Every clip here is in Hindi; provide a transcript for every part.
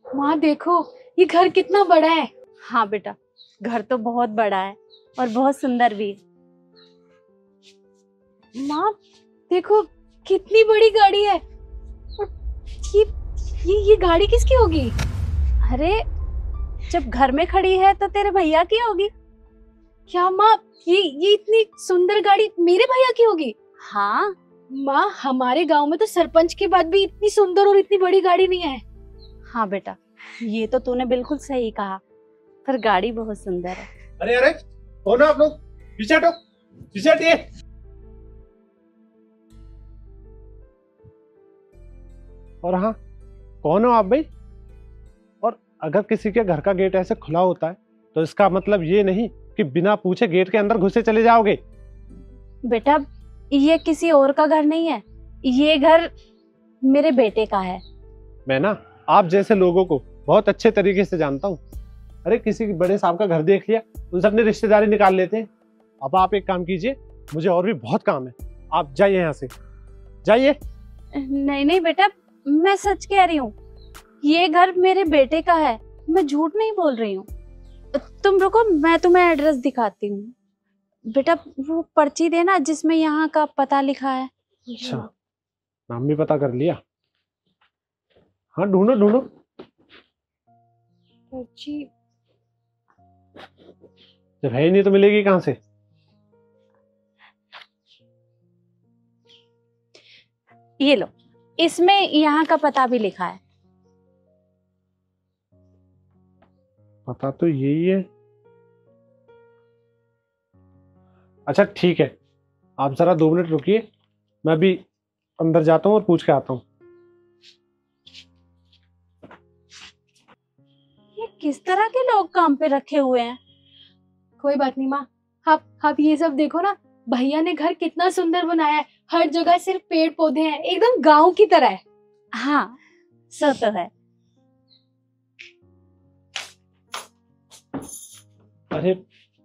माँ देखो, ये घर कितना बड़ा है। हाँ बेटा, घर तो बहुत बड़ा है और बहुत सुंदर भी है। माँ देखो, कितनी बड़ी गाड़ी है। और ये ये गाड़ी किसकी होगी? अरे, जब घर में खड़ी है तो तेरे भैया की होगी। क्या माँ, ये इतनी सुंदर गाड़ी मेरे भैया की होगी? हाँ। माँ, हमारे गांव में तो सरपंच के बाद भी इतनी सुंदर और इतनी बड़ी गाड़ी नहीं है। हाँ बेटा, ये तो तूने बिल्कुल सही कहा, पर गाड़ी बहुत सुंदर है। अरे अरे, कौन हो आप लोग? पीछे हटो, पीछे हटिए। और हाँ, कौन हो आप भाई? और अगर किसी के घर का गेट ऐसे खुला होता है तो इसका मतलब ये नहीं कि बिना पूछे गेट के अंदर घुसे चले जाओगे। बेटा, ये किसी और का घर नहीं है, ये घर मेरे बेटे का है। मैं ना आप जैसे लोगों को बहुत अच्छे तरीके से जानता हूँ। अरे किसी बड़े साहब का घर देख लिया, उनसे अपनी रिश्तेदारी निकाल लेते हैं। अब आप एक काम कीजिए, मुझे और भी बहुत काम है, आप जाइए यहाँ से, जाइए। नहीं नहीं बेटा, मैं सच कह रही हूँ, ये घर मेरे बेटे का है, मैं झूठ नहीं बोल रही हूँ। तुम रुको, मैं तुम्हें एड्रेस दिखाती हूँ। बेटा, वो पर्ची देना जिसमें यहाँ का पता लिखा है। अच्छा, नाम भी पता कर लिया? हाँ, ढूंढो ढूंढो। पर्ची जब है ही नहीं तो मिलेगी कहाँ से? ये लो, इसमें यहाँ का पता भी लिखा है। पता तो यही है। अच्छा ठीक है, आप जरा 2 मिनट रुकिए, मैं भी अंदर जाता हूँ और पूछ के आता हूँ। ये किस तरह के लोग काम पे रखे हुए हैं। कोई बात नहीं माँ, आप ये सब देखो ना, भैया ने घर कितना सुंदर बनाया है। हर जगह सिर्फ पेड़ पौधे हैं, एकदम गांव की तरह है। हाँ, सो तो है। अरे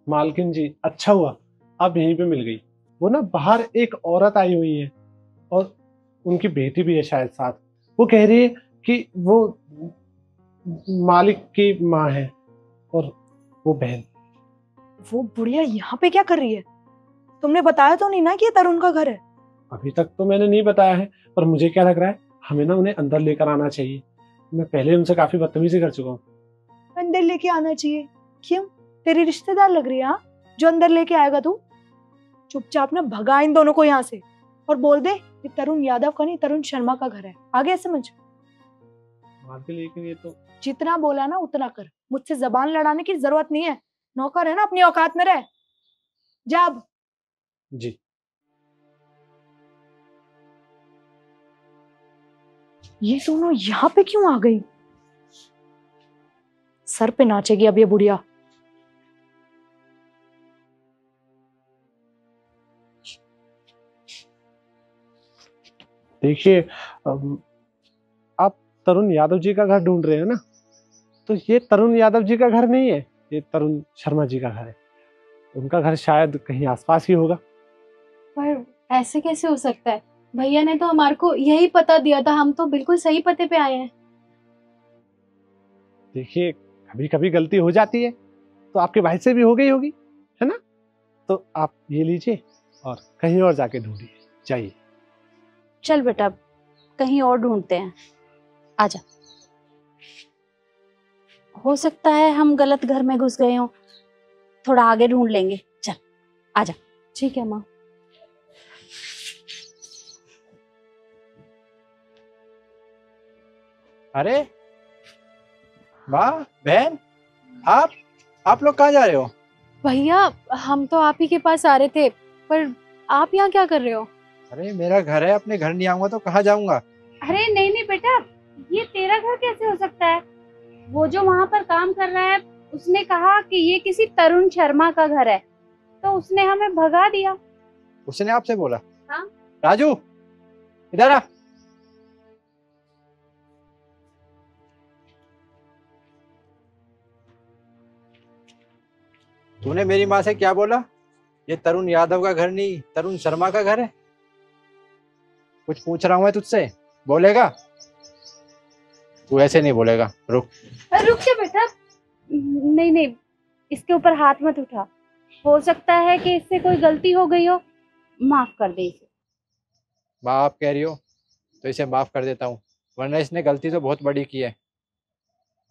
मालकिन जी, अच्छा हुआ आप यहीं पे मिल गई। वो ना बाहर एक औरत आई हुई है और उनकी बेटी भी है शायद साथ। वो कह रही है कि वो मालिक की माँ है और वो बहन। वो बुढ़िया यहाँ पे क्या कर रही है? तुमने बताया तो नहीं ना कि ये तरुण का घर है? अभी तक तो मैंने नहीं बताया है, पर मुझे क्या लग रहा है, हमें ना उन्हें अंदर लेकर आना चाहिए। मैं पहले उनसे काफी बदतमीजी कर चुका हूँ। अंदर लेके आना चाहिए? क्यों, तेरी रिश्तेदार लग रही है हाँ, जो अंदर लेके आएगा तू? चुपचाप ना भगा इन दोनों को यहाँ से और बोल दे ये तरुण यादव का नहीं, तरुण शर्मा का घर है। आगे समझ? लेकिन ये तो जितना बोला ना उतना कर, मुझसे जबान लड़ाने की जरूरत नहीं है। नौकर है ना, अपनी औकात में रह। जा अब। जी। ये दोनों यहाँ पे क्यों आ गई? सर पे नाचेगी अब ये बुढ़िया। देखिए, आप तरुण यादव जी का घर ढूंढ रहे हो ना, तो ये तरुण यादव जी का घर नहीं है, ये तरुण शर्मा जी का घर है। उनका घर शायद कहीं आसपास ही होगा। पर ऐसे कैसे हो सकता है? भैया ने तो हमारे को यही पता दिया था, हम तो बिल्कुल सही पते पे आए हैं। देखिए, कभी कभी गलती हो जाती है, तो आपके भाई से भी हो गई होगी, है ना? तो आप ये लीजिए और कहीं और जाके ढूंढिए, जाइए। चल बेटा, कहीं और ढूंढते हैं, आजा। हो सकता है हम गलत घर में घुस गए हों, थोड़ा आगे ढूंढ लेंगे। चल आजा। ठीक है माँ। अरे वाह बहन, आप लोग कहाँ जा रहे हो? भैया, हम तो आप ही के पास आ रहे थे, पर आप यहाँ क्या कर रहे हो? अरे मेरा घर है, अपने घर नहीं आऊंगा तो कहाँ जाऊंगा? अरे नहीं नहीं बेटा, ये तेरा घर कैसे हो सकता है? वो जो वहाँ पर काम कर रहा है, उसने कहा कि ये किसी तरुण शर्मा का घर है, तो उसने हमें भगा दिया। उसने आपसे बोला? हाँ। राजू, इधर आ। तूने मेरी माँ से क्या बोला? ये तरुण यादव का घर नहीं, तरुण शर्मा का घर है। कुछ पूछ रहा हूँ मैं तुझसे, बोलेगा? तू ऐसे नहीं बोलेगा, रुक। रुक जा बेटा। नहीं नहीं, इसके ऊपर हाथ मत उठा। हो सकता है कि इससे कोई गलती हो गई हो, माफ कर दे इसे। माँ आप कह रही हो तो इसे माफ कर देता हूँ, वरना इसने गलती तो बहुत बड़ी की है।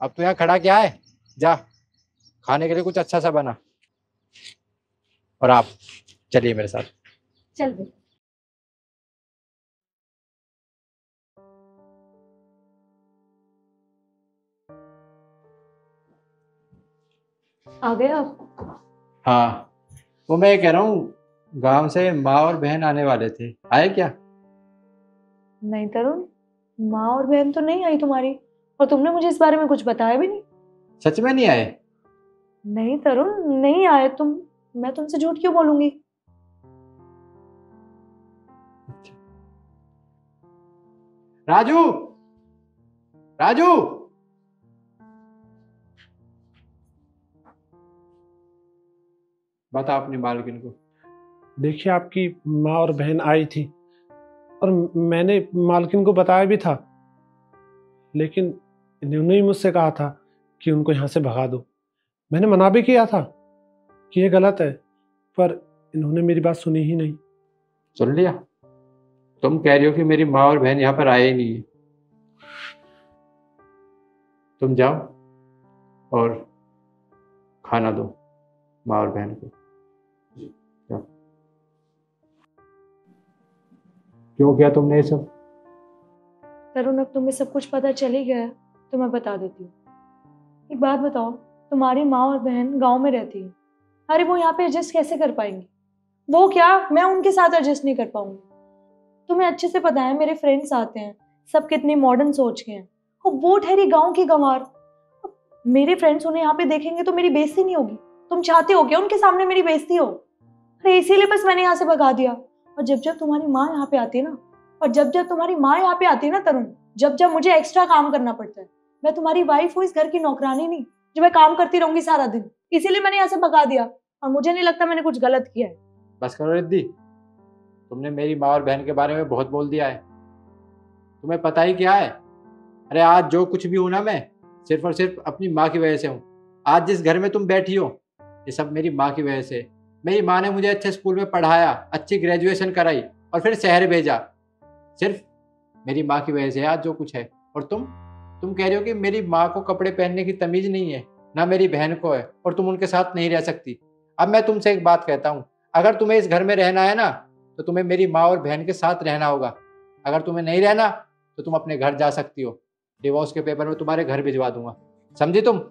अब तू यहाँ खड़ा क्या है, जा खाने के लिए कुछ अच्छा सा बना। और आप चलिए मेरे साथ। चल बेटा। आ गए आप? हाँ, वो मैं ये कह रहा हूँ, गांव से माँ और बहन आने वाले थे, आए क्या? नहीं तरुण, माँ और बहन तो नहीं आई तुम्हारी, और तुमने मुझे इस बारे में कुछ बताया भी नहीं। सच में नहीं आए? नहीं तरुण, नहीं आए तुम। मैं तुमसे झूठ क्यों बोलूंगी? राजू, राजू, बता अपनी मालकिन को। देखिए आपकी माँ और बहन आई थी और मैंने मालकिन को बताया भी था, लेकिन इन्होंने ही मुझसे कहा था कि उनको यहाँ से भगा दो। मैंने मना भी किया था कि ये गलत है, पर इन्होंने मेरी बात सुनी ही नहीं। सुन लिया? तुम कह रही हो कि मेरी माँ और बहन यहाँ पर आए ही नहीं है। तुम जाओ और खाना दो माँ और बहन को। जाओ। क्यों किया तुमने ये सब? तरुण, अब तुम्हें सब कुछ पता चल ही गया है तो मैं बता देती हूँ। एक बात बताओ, तुम्हारी माँ और बहन गांव में रहती है। अरे वो यहाँ पे एडजस्ट कैसे कर पाएंगी? वो क्या, मैं उनके साथ एडजस्ट नहीं कर पाऊंगी। तुम्हें अच्छे से पता है मेरे फ्रेंड्स आते हैं, सब कितनी मॉडर्न सोच के हैं, और वो ठहरी गांव की गंवार। अब मेरे फ्रेंड्स उन्हें यहाँ पे देखेंगे तो मेरी बेइज्जती नहीं होगी? तुम चाहते हो क्या उनके सामने मेरी बेइज्जती हो? अरे इसीलिए बस मैंने यहाँ से भगा दिया। और जब जब तुम्हारी माँ यहाँ पे आती है ना, और जब जब तुम्हारी माँ यहाँ पे आती है ना तरुण, जब जब मुझे एक्स्ट्रा काम करना पड़ता है, मैं तुम्हारी वाइफ हूँ, इस घर की नौकरानी नहीं जो मैं काम करती रहूंगी सारा दिन। इसीलिए मैंने यहाँ से भगा दिया, और मुझे नहीं लगता मैंने कुछ गलत किया है। बस करो रिद्धि, तुमने मेरी माँ और बहन के बारे में बहुत बोल दिया है। तुम्हें पता ही क्या है? अरे आज जो कुछ भी हूं ना, मैं सिर्फ और सिर्फ अपनी माँ की वजह से हूँ। आज जिस घर में तुम बैठी हो, ये सब मेरी माँ की वजह से। मेरी माँ ने मुझे अच्छे स्कूल में पढ़ाया, अच्छी ग्रेजुएशन कराई और फिर शहर भेजा। सिर्फ मेरी माँ की वजह से आज जो कुछ है। और तुम कह रही हो कि मेरी माँ को कपड़े पहनने की तमीज नहीं है, ना मेरी बहन को है, और तुम उनके साथ नहीं रह सकती। अब मैं तुमसे एक बात कहता हूँ, अगर तुम्हें इस घर में रहना है ना, तो तुम्हें मेरी माँ और बहन के साथ रहना होगा। अगर तुम्हें नहीं रहना तो तुम अपने घर जा सकती हो। डिवोर्स के पेपर में तुम्हारे घर भिजवा दूंगा, समझी तुम?